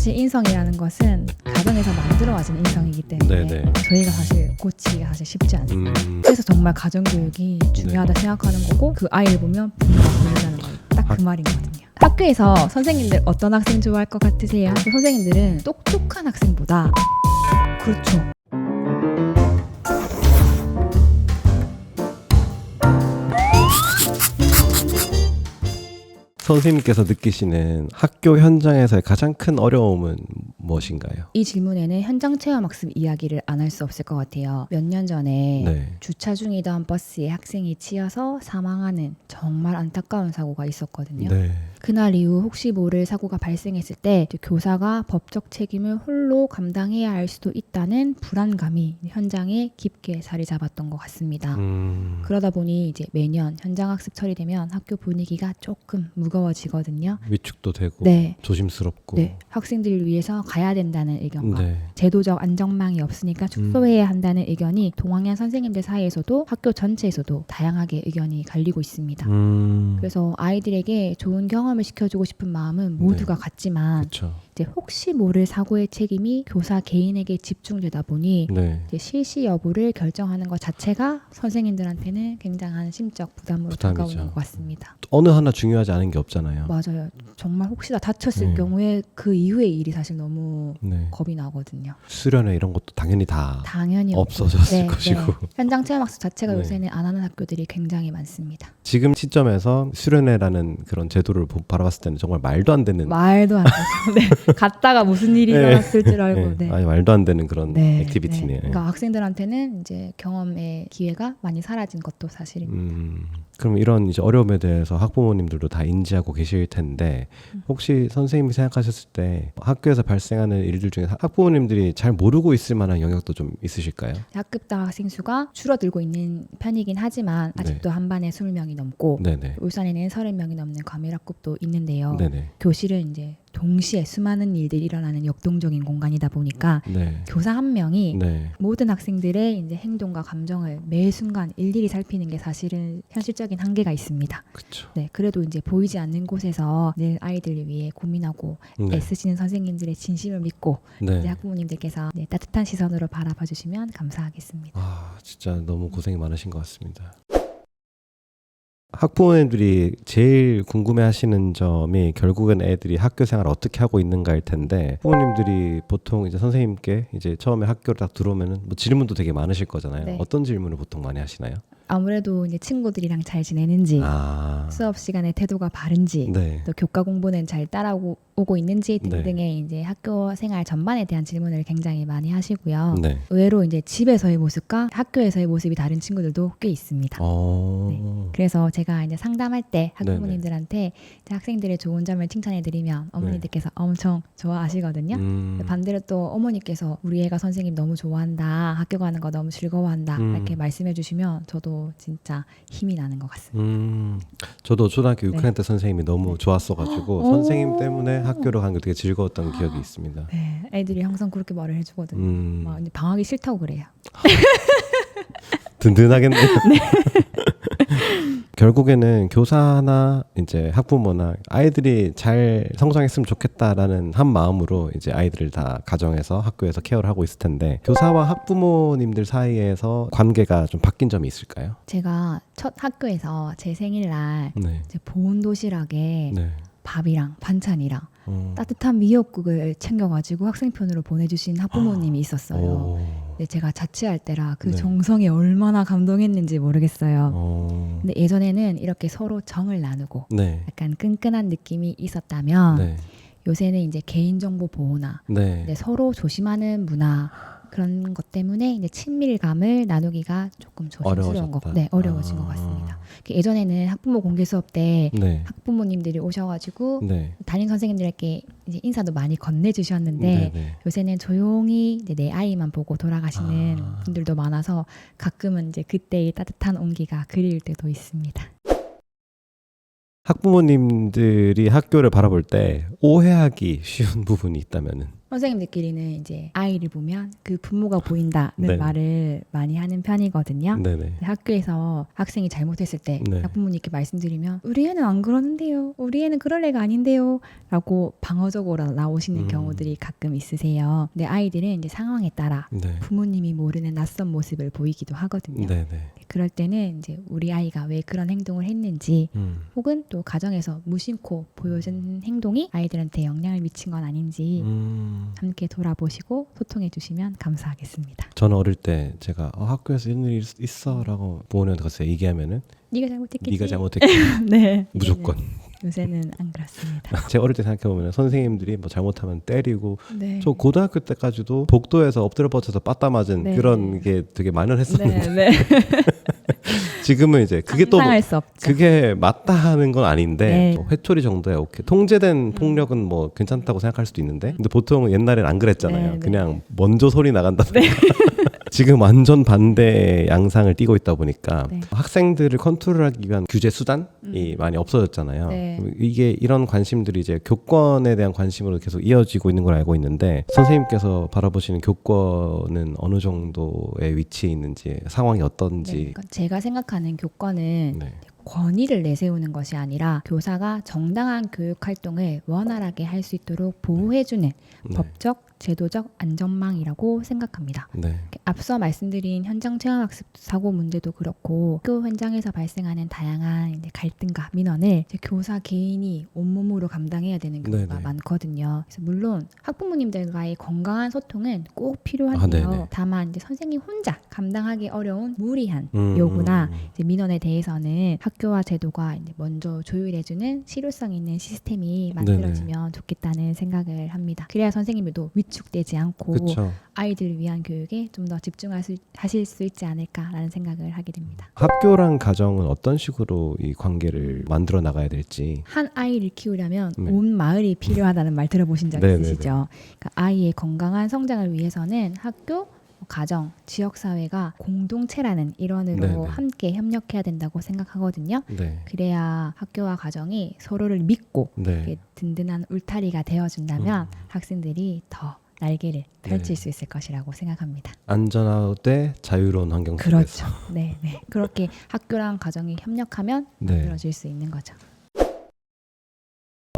사실 인성이라는 것은 가정에서 만들어가진 인성이기 때문에 네네. 저희가 사실 고치기가 사실 쉽지 않습니다. 그래서 정말 가정교육이 중요하다 생각하는 거고 그 아이를 보면 부모가 보인다는 거 딱 그 말인 거거든요. 학교에서 선생님들 어떤 학생 좋아할 것 같으세요? 그 선생님들은 똑똑한 학생보다 그렇죠. 선생님께서 느끼시는 학교 현장에서의 가장 큰 어려움은 무엇인가요? 이 질문에는 현장 체험 학습 이야기를 안 할 수 없을 것 같아요. 몇 년 전에 네. 주차 중이던 버스에 학생이 치여서 사망하는 정말 안타까운 사고가 있었거든요. 네. 그날 이후 혹시 모를 사고가 발생했을 때 교사가 법적 책임을 홀로 감당해야 할 수도 있다는 불안감이 현장에 깊게 자리 잡았던 것 같습니다. 그러다 보니 이제 매년 현장 학습 처리되면 학교 분위기가 조금 무거워지거든요. 위축도 되고 네. 조심스럽고. 네, 학생들을 위해서 가야 된다는 의견과 네. 제도적 안전망이 없으니까 축소해야 한다는 의견이 동학년 선생님들 사이에서도 학교 전체에서도 다양하게 의견이 갈리고 있습니다. 그래서 아이들에게 좋은 경험을 시켜주고 싶은 마음은 모두가 같지만 그렇죠. 이제 혹시 모를 사고의 책임이 교사 개인에게 집중되다 보니 네. 이제 실시 여부를 결정하는 것 자체가 선생님들한테는 굉장한 심적 부담으로 부담이죠. 다가오는 것 같습니다. 어느 하나 중요하지 않은 게 없잖아요. 맞아요. 정말 혹시나 다쳤을 네. 경우에 그 이후의 일이 사실 너무 네. 겁이 나거든요. 수련회 이런 것도 당연히 다 당연히 없어졌을 것이고. 현장 체험학습 자체가 네. 요새는 안 하는 학교들이 굉장히 많습니다. 지금 시점에서 수련회라는 그런 제도를 바라봤을 때는 정말 말도 안 되는 말도 안 되죠. 네. 갔다가 무슨 일이 네. 일어났을 줄 알고. 네. 아예 말도 안 되는 그런 네. 액티비티네요. 네. 그러니까 학생들한테는 이제 경험의 기회가 많이 사라진 것도 사실입니다. 그럼 이런 이제 어려움에 대해서 학부모님들도 다 인지하고 계실 텐데 혹시 선생님이 생각하셨을 때 학교에서 발생하는 일들 중에 학부모님들이 잘 모르고 있을 만한 영역도 좀 있으실까요? 학급당 학생 수가 줄어들고 있는 편이긴 하지만 아직도 한 반에 20명이 넘고 네네. 울산에는 30명이 넘는 과밀학급도 있는데요. 네네. 교실은 이제 동시에 수많은 일들이 일어나는 역동적인 공간이다 보니까 네. 교사 한 명이 네. 모든 학생들의 이제 행동과 감정을 매 순간 일일이 살피는 게 사실은 현실적인 한계가 있습니다. 그렇죠. 네, 그래도 이제 보이지 않는 곳에서 늘 아이들을 위해 고민하고 네. 애쓰시는 선생님들의 진심을 믿고 이제 네. 학부모님들께서 따뜻한 시선으로 바라봐 주시면 감사하겠습니다. 아, 진짜 너무 고생이 많으신 것 같습니다. 학부모님들이 제일 궁금해하시는 점이 결국엔 애들이 학교 생활을 어떻게 하고 있는가일 텐데 부모님들이 보통 이제 선생님께 이제 처음에 학교를 딱 들어오면은 뭐 질문도 되게 많으실 거잖아요. 네. 어떤 질문을 보통 많이 하시나요? 아무래도 이제 친구들이랑 잘 지내는지, 아, 수업 시간에 태도가 바른지, 네, 또 교과 공부는 잘 따라오고 있는지 등등의 이제 학교 생활 전반에 대한 질문을 굉장히 많이 하시고요. 네. 의외로 이제 집에서의 모습과 학교에서의 모습이 다른 친구들도 꽤 있습니다. 그래서 제가 이제 상담할 때 학부모님들한테 이제 학생들의 좋은 점을 칭찬해드리면 어머니들께서 엄청 좋아하시거든요. 반대로 또 어머니께서 우리 애가 선생님 너무 좋아한다, 학교 가는 거 너무 즐거워한다 이렇게 말씀해주시면 저도 진짜 힘이 나는 것 같습니다. 저도 초등학교 6학년 때 선생님이 너무 좋았어가지고 선생님 때문에 학교를 가는 게 되게 즐거웠던 기억이 있습니다. 네, 애들이 항상 그렇게 말을 해주거든요. 막 이제 방학이 싫다고 그래요. 든든하겠네요. 결국에는 교사나 이제 학부모나 아이들이 잘 성장했으면 좋겠다라는 한 마음으로 이제 아이들을 다 가정에서 학교에서 케어를 하고 있을 텐데 교사와 학부모님들 사이에서 관계가 좀 바뀐 점이 있을까요? 제가 첫 학교에서 제 생일날 네. 이제 보온 도시락에 네. 밥이랑 반찬이랑 따뜻한 미역국을 챙겨가지고 학생편으로 보내주신 학부모님이 있었어요. 근데 제가 자취할 때라 그 정성이 얼마나 감동했는지 모르겠어요. 근데 예전에는 이렇게 서로 정을 나누고 약간 끈끈한 느낌이 있었다면 요새는 이제 개인정보 보호나 서로 조심하는 문화 그런 것 때문에 이제 친밀감을 나누기가 조금 조심스러운 어려워진 것 같습니다. 예전에는 학부모 공개 수업 때 학부모님들이 오셔가지고 담임 선생님들에게 이제 인사도 많이 건네주셨는데 요새는 조용히 이제 내 아이만 보고 돌아가시는 분들도 많아서 가끔은 이제 그때의 따뜻한 온기가 그리울 때도 있습니다. 학부모님들이 학교를 바라볼 때 오해하기 쉬운 부분이 있다면은? 선생님들끼리는 이제 아이를 보면 그 부모가 보인다는 네. 말을 많이 하는 편이거든요. 네네. 학교에서 학생이 잘못했을 때 네. 학부모님께 말씀드리면 우리 애는 안 그러는데요. 우리 애는 그럴 애가 아닌데요. 라고 방어적으로 나오시는 경우들이 가끔 있으세요. 근데 아이들은 이제 상황에 따라 네. 부모님이 모르는 낯선 모습을 보이기도 하거든요. 네네. 그럴 때는 이제 우리 아이가 왜 그런 행동을 했는지 혹은 또 가정에서 무심코 보여준 행동이 아이들한테 영향을 미친 건 아닌지 함께 돌아보시고 소통해 주시면 감사하겠습니다. 저는 어릴 때 제가 학교에서 이런 일이 있어라고 부모님한테 가서 얘기하면은 네가 잘못했겠지. 네가 잘못했지. 네. 무조건. 요새는 안 그렇습니다. 제가 어릴 때 생각해보면 선생님들이 뭐 잘못하면 때리고 네. 저 고등학교 때까지도 복도에서 엎드려 뻗쳐서 빠따 맞은 네. 그런 게 되게 만연했었는데 네. 네. 지금은 이제 그게 또 상상할 수 없죠. 그게 맞다 하는 건 아닌데 네. 뭐 회초리 정도야 오케이. 통제된 폭력은 뭐 괜찮다고 생각할 수도 있는데 근데 보통 옛날엔 안 그랬잖아요. 네, 그냥 먼저 소리 나간다든가. 지금 완전 반대의 양상을 띠고 있다 보니까 네. 학생들을 컨트롤하기 위한 규제 수단이 많이 없어졌잖아요. 네. 이게 이런 관심들이 이제 교권에 대한 관심으로 계속 이어지고 있는 걸 알고 있는데 선생님께서 바라보시는 교권은 어느 정도의 위치에 있는지 상황이 어떤지. 네. 그러니까 제가 생각하는 교권은 네. 권위를 내세우는 것이 아니라 교사가 정당한 교육 활동을 원활하게 할 수 있도록 보호해주는 네. 법적, 제도적 안전망이라고 생각합니다. 네. 앞서 말씀드린 현장 체험학습 사고 문제도 그렇고 학교 현장에서 발생하는 다양한 이제 갈등과 민원을 이제 교사 개인이 온몸으로 감당해야 되는 경우가 네네. 많거든요. 그래서 물론 학부모님들과의 건강한 소통은 꼭 필요한데요. 네네. 다만 이제 선생님 혼자 감당하기 어려운 무리한 요구나 이제 민원에 대해서는 학교와 제도가 이제 먼저 조율해주는 실효성 있는 시스템이 만들어지면 좋겠다는 생각을 합니다. 그래야 선생님들도 위축되지 않고 그렇죠. 아이들을 위한 교육에 좀 더 집중하실 수 있지 않을까라는 생각을 하게 됩니다. 학교랑 가정은 어떤 식으로 이 관계를 만들어 나가야 될지. 한 아이를 키우려면 네. 온 마을이 필요하다는 말 들어보신 적 네네네. 있으시죠? 그러니까 아이의 건강한 성장을 위해서는 학교, 가정, 지역사회가 공동체라는 일원으로 네네. 함께 협력해야 된다고 생각하거든요. 네. 그래야 학교와 가정이 서로를 믿고 네. 이렇게 든든한 울타리가 되어준다면 학생들이 더 날개를 펼칠 수 있을 것이라고 생각합니다. 안전하되 자유로운 환경 속에서. 그렇죠. 네, 네. 그렇게 학교랑 가정이 협력하면 네. 만들어질 수 있는 거죠.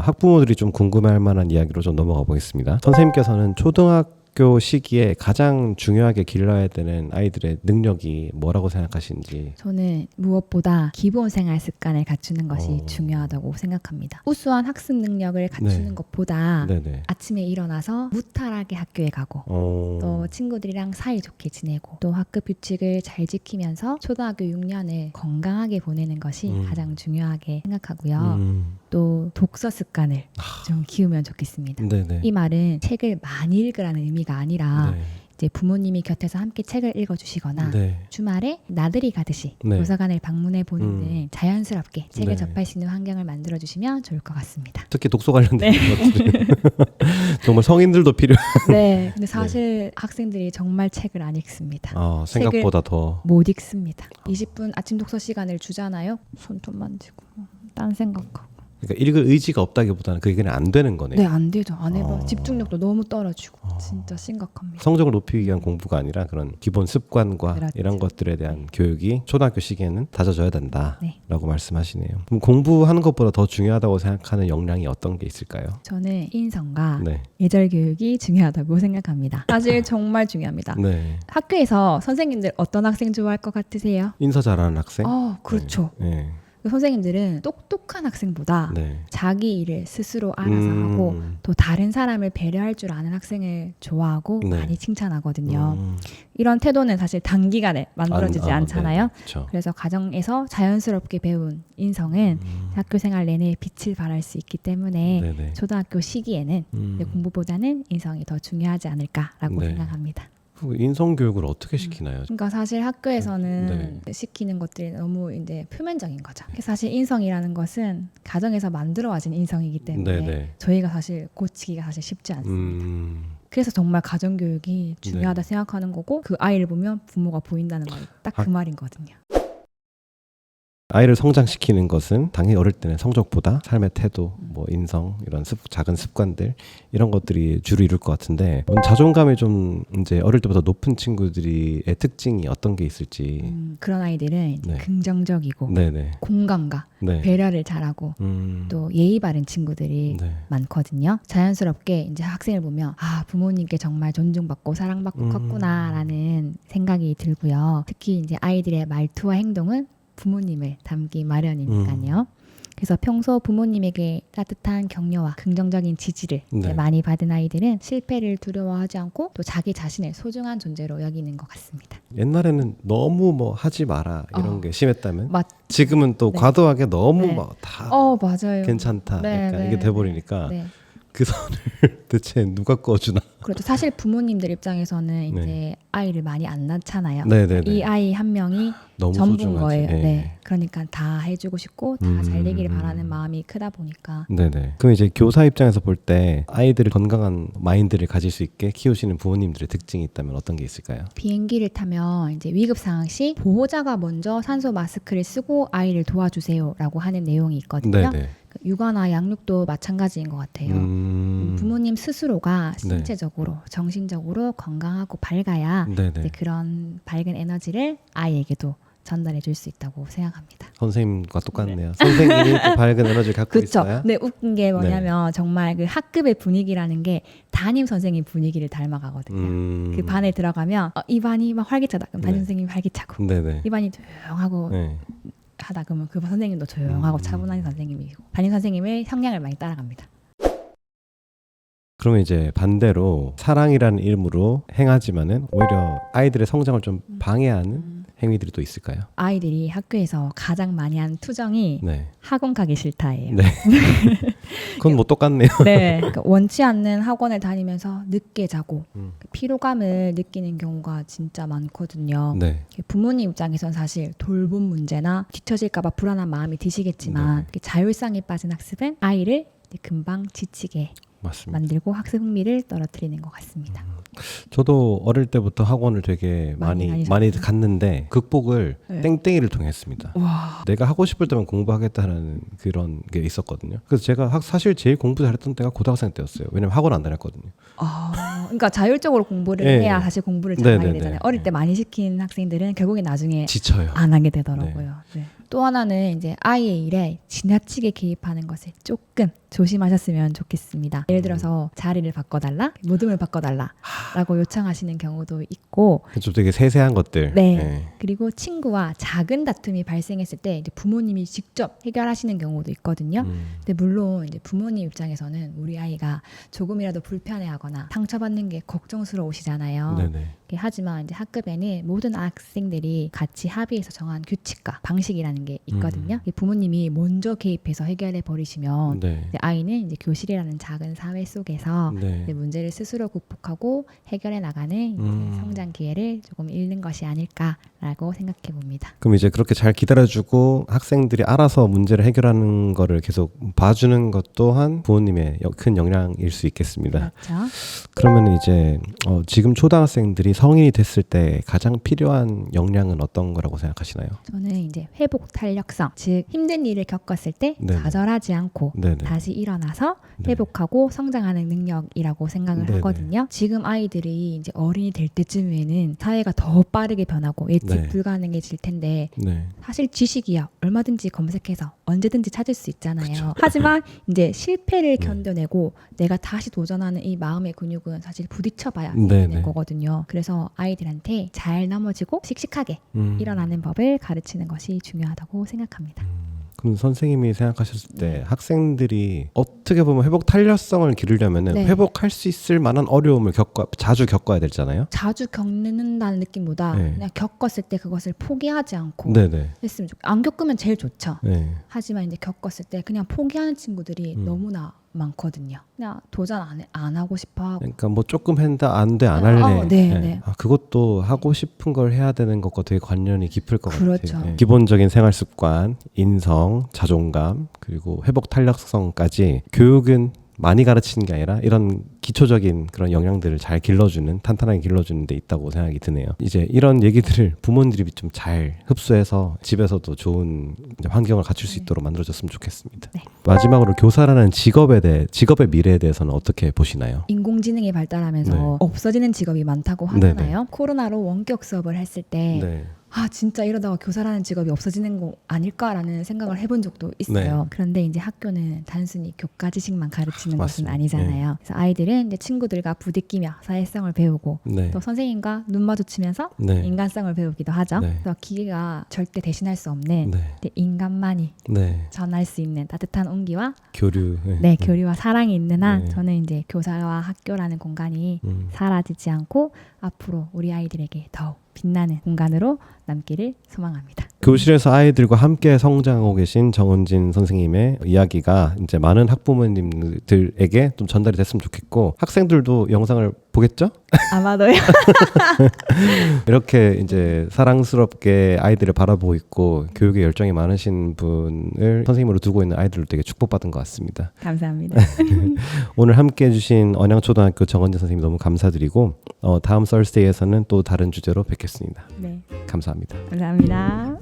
학부모들이 좀 궁금해할 만한 이야기로 좀 넘어가 보겠습니다. 선생님께서는 초등학교 시기에 가장 중요하게 길러야 되는 아이들의 능력이 뭐라고 생각하시는지. 저는 무엇보다 기본 생활 습관을 갖추는 것이 어. 중요하다고 생각합니다. 우수한 학습 능력을 갖추는 네. 것보다 네네. 아침에 일어나서 무탈하게 학교에 가고 또 친구들이랑 사이좋게 지내고 또 학급 규칙을 잘 지키면서 초등학교 6년을 건강하게 보내는 것이 가장 중요하게 생각하고요. 또 독서 습관을 좀 키우면 좋겠습니다. 네네. 이 말은 책을 많이 읽으라는 의미가 아니라 네. 이제 부모님이 곁에서 함께 책을 읽어주시거나 네. 주말에 나들이 가듯이 네. 도서관을 방문해 보는 등 자연스럽게 책을 네. 접할 수 있는 환경을 만들어주시면 좋을 것 같습니다. 특히 독서 관련된 것들이 정말 성인들도 필요. 네, 근데 사실 학생들이 정말 책을 안 읽습니다. 생각보다 더. 못 읽습니다. 20분 아침 독서 시간을 주잖아요. 손 좀 만지고 딴 생각하고. 그러니까 읽을 의지가 없다기보다는 그게 그냥 안 되는 거네요. 네, 안 되죠. 안 해봐. 집중력도 너무 떨어지고 진짜 심각합니다. 성적을 높이기 위한 공부가 아니라 그런 기본 습관과 그렇죠. 이런 것들에 대한 교육이 초등학교 시기에는 다져져야 된다라고 네. 말씀하시네요. 그럼 공부하는 것보다 더 중요하다고 생각하는 역량이 어떤 게 있을까요? 저는 인성과 네. 예절 교육이 중요하다고 생각합니다. 사실 정말 중요합니다. 네. 학교에서 선생님들 어떤 학생 좋아할 것 같으세요? 인사 잘하는 학생? 그렇죠. 네. 선생님들은 똑똑한 학생보다 네. 자기 일을 스스로 알아서 하고 또 다른 사람을 배려할 줄 아는 학생을 좋아하고 네. 많이 칭찬하거든요. 이런 태도는 사실 단기간에 만들어지지 않잖아요. 네. 그렇죠. 그래서 가정에서 자연스럽게 배운 인성은 학교 생활 내내 빛을 발할 수 있기 때문에 네네. 초등학교 시기에는 이제 공부보다는 인성이 더 중요하지 않을까라고 네. 생각합니다. 인성 교육을 어떻게 시키나요? 그러니까 사실 학교에서는 네. 시키는 것들이 너무 이제 표면적인 거죠. 사실 인성이라는 것은 가정에서 만들어진 인성이기 때문에 네네. 저희가 사실 고치기가 사실 쉽지 않습니다. 그래서 정말 가정교육이 중요하다 네. 생각하는 거고 그 아이를 보면 부모가 보인다는 말이 딱 그 말이거든요. 아이를 성장시키는 것은 당연히 어릴 때는 성적보다 삶의 태도, 뭐 인성 이런 작은 습관들 이런 것들이 주로 이룰 것 같은데 자존감이 좀 이제 어릴 때부터 높은 친구들의 특징이 어떤 게 있을지. 그런 아이들은 이제 네. 긍정적이고 네네. 공감과 네. 배려를 잘하고 또 예의 바른 친구들이 네. 많거든요. 자연스럽게 이제 학생을 보면 아 부모님께 정말 존중받고 사랑받고 컸구나라는 생각이 들고요. 특히 이제 아이들의 말투와 행동은 부모님을 닮기 마련이니까요. 그래서 평소 부모님에게 따뜻한 격려와 긍정적인 지지를 네. 많이 받은 아이들은 실패를 두려워하지 않고 또 자기 자신을 소중한 존재로 여기는 것 같습니다. 옛날에는 너무 뭐 하지 마라 이런 게 심했다면 지금은 또 네. 과도하게 너무 네. 뭐 다 맞아요. 괜찮다 네, 약간 네, 이게 돼버리니까 네. 그 선을 대체 누가 꺼주나. 그렇죠. 사실 부모님들 입장에서는 이제 네. 아이를 많이 안 낳잖아요. 네네네. 이 아이 한 명이 너무 전부인 소중하지. 거예요. 네. 네. 그러니까 다 해주고 싶고 다 잘 되기를 바라는 마음이 크다 보니까. 네네. 그럼 이제 교사 입장에서 볼 때 아이들을 건강한 마인드를 가질 수 있게 키우시는 부모님들의 특징이 있다면 어떤 게 있을까요? 비행기를 타면 이제 위급 상황 시 보호자가 먼저 산소 마스크를 쓰고 아이를 도와주세요라고 하는 내용이 있거든요. 네네. 육아나 양육도 마찬가지인 것 같아요. 부모님 스스로가 신체적으로, 정신적으로 건강하고 밝아야 이제 그런 밝은 에너지를 아이에게도 전달해 줄 수 있다고 생각합니다. 선생님과 똑같네요. 선생님이 또 밝은 에너지를 갖고 그쵸? 있어야. 네, 웃긴 게 뭐냐면 정말 그 학급의 분위기라는 게 담임 선생님 분위기를 닮아가거든요. 그 반에 들어가면 이 반이 막 활기차다. 그럼 담임 선생님이 활기차고 네네. 이 반이 조용하고 하다 그러면 그 선생님도 조용하고 차분한 선생님이고 담임 선생님의 성향을 많이 따라갑니다. 그러면 이제 반대로 사랑이라는 이름으로 행하지만은 오히려 아이들의 성장을 좀 방해하는 행위들이 또 있을까요? 아이들이 학교에서 가장 많이 하는 투정이 네. 학원 가기 싫다예요. 네. 그건 뭐 똑같네요. 네. 그러니까 원치 않는 학원을 다니면서 늦게 자고 피로감을 느끼는 경우가 진짜 많거든요. 네. 부모님 입장에선 사실 돌봄 문제나 뒤처질까봐 불안한 마음이 드시겠지만 자율성이 빠진 학습은 아이를 금방 지치게 맞습니다. 만들고 학습 흥미를 떨어뜨리는 것 같습니다. 저도 어릴 때부터 학원을 되게 많이 갔는데 극복을 땡땡이를 통해 했습니다. 와. 내가 하고 싶을 때만 공부하겠다는 그런 게 있었거든요. 그래서 제가 사실 제일 공부 잘했던 때가 고등학생 때였어요. 왜냐면 학원 안 다녔거든요. 그러니까 자율적으로 공부를 해야 사실 공부를 잘하게 되잖아요. 어릴 때 많이 시킨 학생들은 결국에 나중에 지쳐요. 안 하게 되더라고요. 네. 또 하나는 이제 아이의 일에 지나치게 개입하는 것을 조금 조심하셨으면 좋겠습니다. 예를 들어서 자리를 바꿔달라, 무등을 바꿔달라라고 요청하시는 경우도 있고, 좀 되게 세세한 것들. 네. 그리고 친구와 작은 다툼이 발생했을 때 이제 부모님이 직접 해결하시는 경우도 있거든요. 근데 물론 이제 부모님 입장에서는 우리 아이가 조금이라도 불편해하거나 상처받는 게 걱정스러우시잖아요. 네네. 하지만 이제 학급에는 모든 학생들이 같이 합의해서 정한 규칙과 방식이라는 게 있거든요. 부모님이 먼저 개입해서 해결해 버리시면 이제 아이는 이제 교실이라는 작은 사회 속에서 이제 문제를 스스로 극복하고 해결해 나가는 이제 성장 기회를 조금 잃는 것이 아닐까라고 생각해 봅니다. 그럼 이제 그렇게 잘 기다려주고 학생들이 알아서 문제를 해결하는 거를 계속 봐주는 것 또한 부모님의 큰 역량일 수 있겠습니다. 그렇죠. 그러면 이제 지금 초등학생들이 성인이 됐을 때 가장 필요한 역량은 어떤 거라고 생각하시나요? 저는 이제 회복 탄력성, 즉 힘든 일을 겪었을 때 좌절하지 않고 다시 일어나서 회복하고 성장하는 능력이라고 생각을 하거든요. 지금 아이들이 이제 어른이 될 때쯤에는 사회가 더 빠르게 변하고 예측 불가능해질 텐데 사실 지식이야 얼마든지 검색해서 언제든지 찾을 수 있잖아요. 그쵸. 하지만 이제 실패를 견뎌내고 내가 다시 도전하는 이 마음의 근육은 사실 부딪혀봐야 되는 거거든요. 그래서 아이들한테 잘 넘어지고 씩씩하게 일어나는 법을 가르치는 것이 중요하다고 생각합니다. 그럼 선생님이 생각하셨을 때 학생들이 어떻게 보면 회복 탄력성을 기르려면 회복할 수 있을 만한 어려움을 자주 겪어야 되잖아요. 자주 겪는다는 느낌보다 그냥 겪었을 때 그것을 포기하지 않고 했으면 좋겠어요. 안 겪으면 제일 좋죠. 하지만 이제 겪었을 때 그냥 포기하는 친구들이 너무나 많거든요. 그냥 도전 안 하고 싶어 하고. 그러니까 뭐 조금 했다 안 돼 안 할래. 그것도 하고 싶은 걸 해야 되는 것과 되게 관련이 깊을 것 같아요. 기본적인 생활 습관, 인성, 자존감 그리고 회복 탄력성까지 교육은 많이 가르치는 게 아니라 이런 기초적인 그런 역량들을 잘 길러주는, 탄탄하게 길러주는 데 있다고 생각이 드네요. 이제 이런 얘기들을 부모님들이 좀 잘 흡수해서 집에서도 좋은 이제 환경을 갖출 수 있도록 만들어줬으면 좋겠습니다. 네. 마지막으로 교사라는 직업의 미래에 대해서는 어떻게 보시나요? 인공지능이 발달하면서 네. 없어지는 직업이 많다고 하잖아요. 코로나로 원격 수업을 했을 때 네. 아 진짜 이러다가 교사라는 직업이 없어지는 거 아닐까라는 생각을 해본 적도 있어요. 네. 그런데 이제 학교는 단순히 교과 지식만 가르치는 것은 맞습니다. 아니잖아요. 그래서 아이들은 이제 친구들과 부딪히며 사회성을 배우고 네. 또 선생님과 눈 마주치면서 네. 인간성을 배우기도 하죠. 네. 그래서 기계가 절대 대신할 수 없는 네. 근데 인간만이 네. 전할 수 있는 따뜻한 온기와 교류. 네, 교류와 사랑이 있는 한 네. 저는 이제 교사와 학교라는 공간이 사라지지 않고 앞으로 우리 아이들에게 더욱 빛나는 공간으로 남기를 소망합니다. 교실에서 아이들과 함께 성장하고 계신 정은진 선생님의 이야기가 이제 많은 학부모님들에게 좀 전달이 됐으면 좋겠고 학생들도 영상을 보겠죠? 아마도요. 이렇게 이제 사랑스럽게 아이들을 바라보고 있고 교육에 열정이 많으신 분을 선생님으로 두고 있는 아이들도 되게 축복받은 것 같습니다. 감사합니다. 오늘 함께 해주신 언양초등학교 정은진 선생님 너무 감사드리고 다음 썰스데이에서는 또 다른 주제로 뵙겠습니다. 네, 감사합니다. 감사합니다.